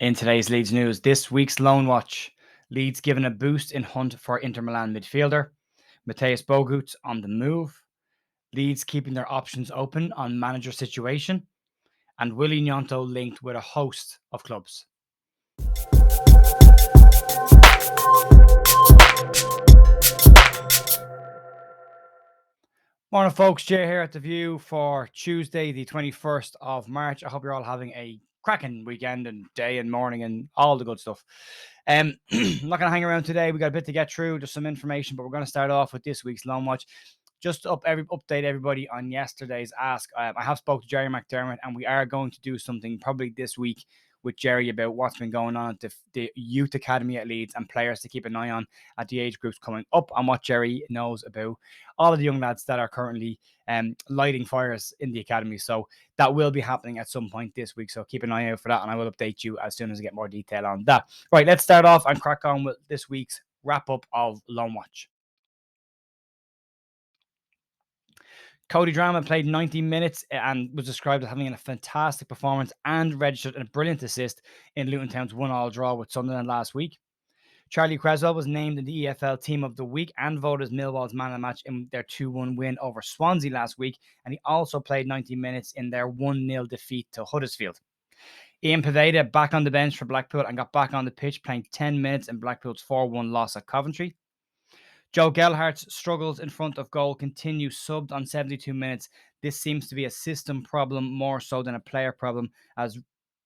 In today's Leeds news, this week's Loan Watch. Leeds given a boost in hunt for Inter Milan midfielder. Matthias Bogutz on the move. Leeds keeping their options open on manager situation. And Willie Gnonto linked with a host of clubs. Morning, folks. Jay here at The View for Tuesday, the 21st of March. I hope you're all having a cracking weekend and day and morning and all the good stuff. I'm not going to hang around today. We got a bit to get through, just some information, but we're going to start off with this week's Loan Watch. Just to update everybody on yesterday's ask. I have spoke to Jerry McDermott, and we are going to do something probably this week with Jerry about what's been going on at the youth academy at Leeds and players to keep an eye on at the age groups coming up, and what Jerry knows about all of the young lads that are currently lighting fires in the academy. So that will be happening at some point this week. So keep an eye out for that, and I will update you as soon as I get more detail on that. Right, let's start off and crack on with this week's wrap up of Loan Watch. Cody Drama played 90 minutes and was described as having a fantastic performance and registered a brilliant assist in Luton Town's 1-1 draw with Sunderland last week. Charlie Creswell was named in the EFL Team of the Week and voted as Millwall's man of the match in their 2-1 win over Swansea last week, and he also played 90 minutes in their 1-0 defeat to Huddersfield. Ian Poveda back on the bench for Blackpool and got back on the pitch, playing 10 minutes in Blackpool's 4-1 loss at Coventry. Joe Gelhardt's struggles in front of goal continue, subbed on 72 minutes. This seems to be a system problem more so than a player problem, as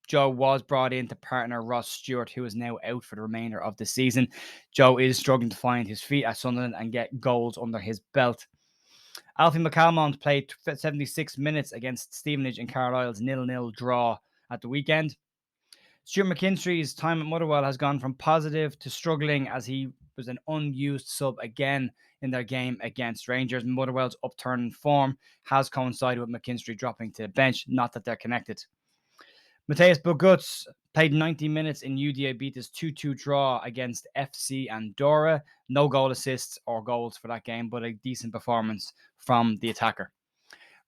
Joe was brought in to partner Ross Stewart, who is now out for the remainder of the season. Joe is struggling to find his feet at Sunderland and get goals under his belt. Alfie McCalmont played 76 minutes against Stevenage in Carlisle's 0-0 draw at the weekend. Stuart McKinstry's time at Motherwell has gone from positive to struggling, as he was an unused sub again in their game against Rangers. Motherwell's upturn in form has coincided with McKinstry dropping to the bench, not that they're connected. Matthias Bogutz played 90 minutes in UDI Beta's 2-2 draw against FC Andorra. No goal assists or goals for that game, but a decent performance from the attacker.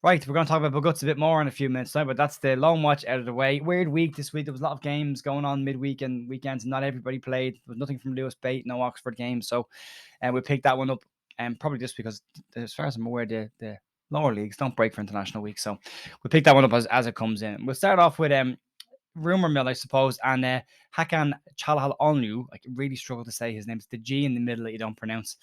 Right, we're going to talk about Bogutz a bit more in a few minutes now, but that's the Loan Watch out of the way. Weird week this week. There was a lot of games going on midweek and weekends. Not everybody played. There was nothing from Lewis Bate, no Oxford games. So we picked that one up, probably just because, as far as I'm aware, the lower leagues don't break for international week. So we picked that one up as it comes in. We'll start off with rumor mill, I suppose, and Hakan Calhanoglu. I really struggle to say his name. It's the G in the middle that you don't pronounce.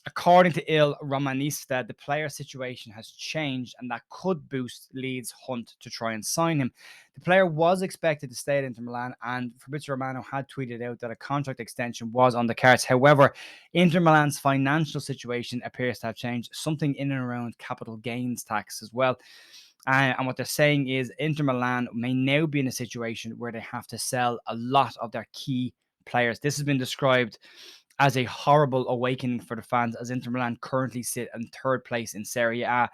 According to Il Romanista, the player situation has changed, and that could boost Leeds' hunt to try and sign him. The player was expected to stay at Inter Milan, and Fabrizio Romano had tweeted out that a contract extension was on the cards. However, Inter Milan's financial situation appears to have changed, something in and around capital gains tax as well. And what they're saying is Inter Milan may now be in a situation where they have to sell a lot of their key players. This has been described as a horrible awakening for the fans, as Inter Milan currently sit in third place in Serie A.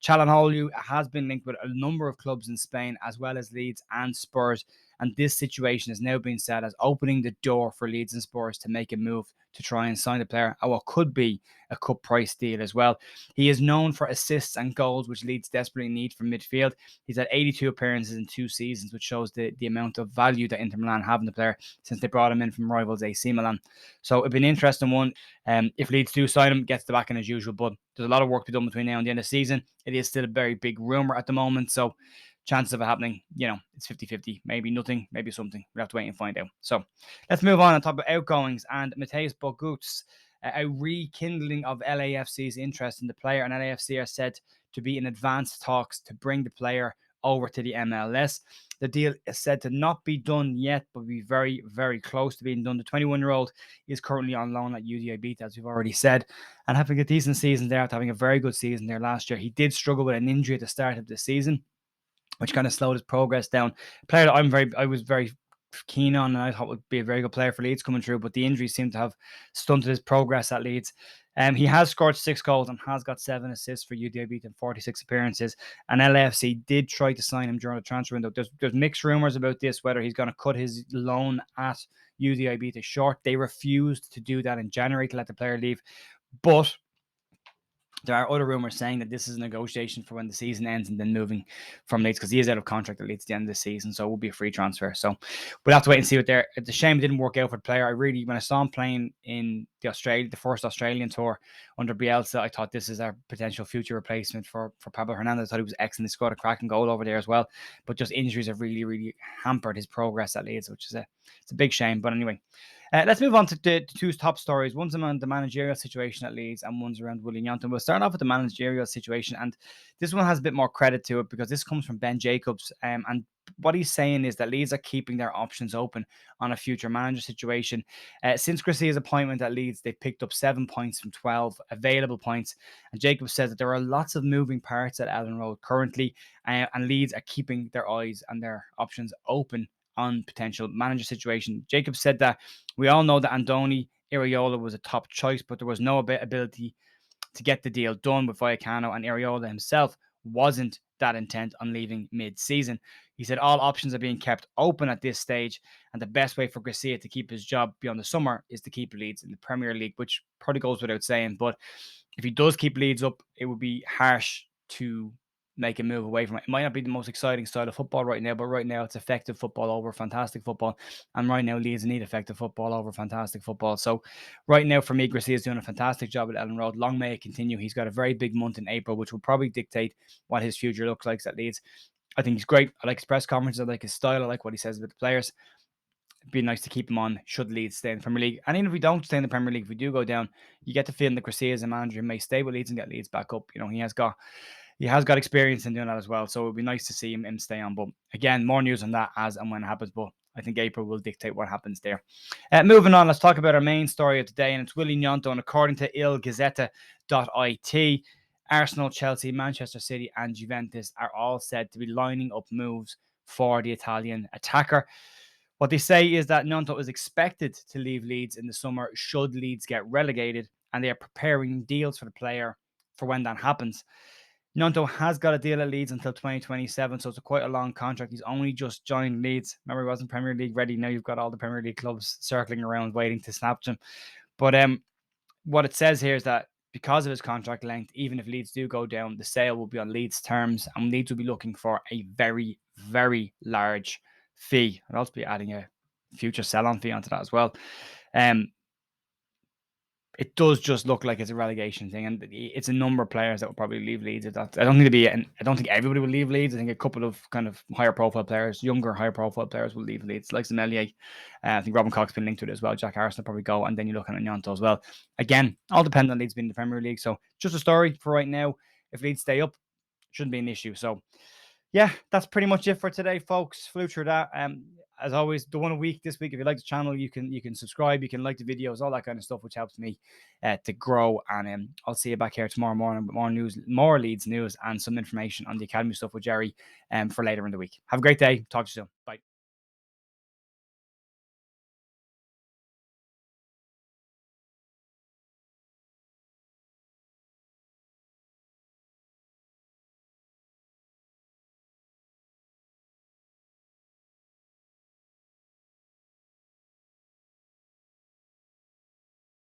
Calhanoglu has been linked with a number of clubs in Spain, as well as Leeds and Spurs, and this situation is now being said as opening the door for Leeds and Spurs to make a move to try and sign the player at what could be a cut price deal as well. He is known for assists and goals, which Leeds desperately need from midfield. He's had 82 appearances in 2 seasons, which shows the amount of value that Inter Milan have in the player since they brought him in from rivals AC Milan. So it'd be an interesting one. If Leeds do sign him, gets the back in as usual, but there's a lot of work to be done between now and the end of the season. It is still a very big rumour at the moment, so chances of it happening, it's 50-50. Maybe nothing, maybe something. We'll have to wait and find out. So let's move on and talk about outgoings. And Matthias Bogutz, a rekindling of LAFC's interest in the player, and LAFC are said to be in advanced talks to bring the player over to the MLS. The deal is said to not be done yet, but be very, very close to being done. The 21-year-old is currently on loan at UDI Beta, as we've already said, and having a decent season there, after having a very good season there last year. He did struggle with an injury at the start of the season, which kind of slowed his progress down. A player that I was very keen on, and I thought would be a very good player for Leeds coming through, but the injuries seem to have stunted his progress at Leeds. He has scored 6 goals and has got 7 assists for UDI in 46 appearances, and LAFC did try to sign him during the transfer window. There's mixed rumours about this, whether he's going to cut his loan at UDI to short. They refused to do that in January to let the player leave, but There are other rumours saying that this is a negotiation for when the season ends and then moving from Leeds, because he is out of contract at Leeds at the end of the season, so it will be a free transfer. So we'll have to wait and see what there. It's a shame it didn't work out for the player. When I saw him playing in the first Australian tour under Bielsa, I thought this is our potential future replacement for Pablo Hernandez. I thought he was excellent. He scored a cracking goal over there as well, but just injuries have really, really hampered his progress at Leeds, which is it's a big shame. But anyway, let's move on to the two top stories. One's around the managerial situation at Leeds, and one's around Willie Gnonto. We'll start off with the managerial situation, and this one has a bit more credit to it because this comes from Ben Jacobs, and what he's saying is that Leeds are keeping their options open on a future manager situation. Since Garcia's appointment at Leeds, they've picked up 7 points from 12 available points, and Jacobs says that there are lots of moving parts at Ellen Road currently, and Leeds are keeping their eyes and their options open on potential manager situation. Jacobs said that we all know that Andoni Iraola was a top choice, but there was no ability to get the deal done with Vallecano, and Iraola himself wasn't that intent on leaving mid-season. He said all options are being kept open at this stage, and the best way for Garcia to keep his job beyond the summer is to keep Leeds in the Premier League, which probably goes without saying. But if he does keep Leeds up, it would be harsh to make a move away from it. It might not be the most exciting style of football right now, but right now it's effective football over fantastic football. And right now, Leeds need effective football over fantastic football. So right now, for me, Garcia is doing a fantastic job at Ellen Road. Long may it continue. He's got a very big month in April, which will probably dictate what his future looks like at Leeds. I think he's great. I like his press conferences. I like his style. I like what he says about the players. It'd be nice to keep him on should Leeds stay in the Premier League. And even if we don't stay in the Premier League, if we do go down, you get the feeling that Garcia as a manager may stay with Leeds and get Leeds back up. You know, he has got experience in doing that as well. So it would be nice to see him stay on. But again, more news on that as and when it happens. But I think April will dictate what happens there. Moving on, let's talk about our main story of today, and it's Willie Gnonto. And according to ilgazzetta.it, Arsenal, Chelsea, Manchester City, and Juventus are all said to be lining up moves for the Italian attacker. What they say is that Gnonto is expected to leave Leeds in the summer should Leeds get relegated, and they are preparing deals for the player for when that happens. Gnonto has got a deal at Leeds until 2027, so it's quite a long contract. He's only just joined Leeds. Remember, he wasn't Premier League ready. Now you've got all the Premier League clubs circling around waiting to snatch him. But what it says here is that because of his contract length, even if Leeds do go down, the sale will be on Leeds' terms, and Leeds will be looking for a very, very large fee. I'll also be adding a future sell-on fee onto that as well. It does just look like it's a relegation thing, and it's a number of players that will probably leave Leeds. I don't think everybody will leave Leeds. I think a couple of kind of higher profile players, younger higher profile players, will leave Leeds, like Semelier. I think Robin Koch's been linked to it as well. Jack Harrison will probably go, and then you're looking at Gnonto as well. Again, all depends on Leeds being in the Premier League. So just a story for right now. If Leeds stay up, shouldn't be an issue. So yeah, that's pretty much it for today, folks. Flew through that. As always, the one a week this week. If you like the channel, you can subscribe, you can like the videos, all that kind of stuff, which helps me to grow. And I'll see you back here tomorrow morning with more news, more Leeds news, and some information on the academy stuff with Jerry for later in the week. Have a great day. Talk to you soon. Bye.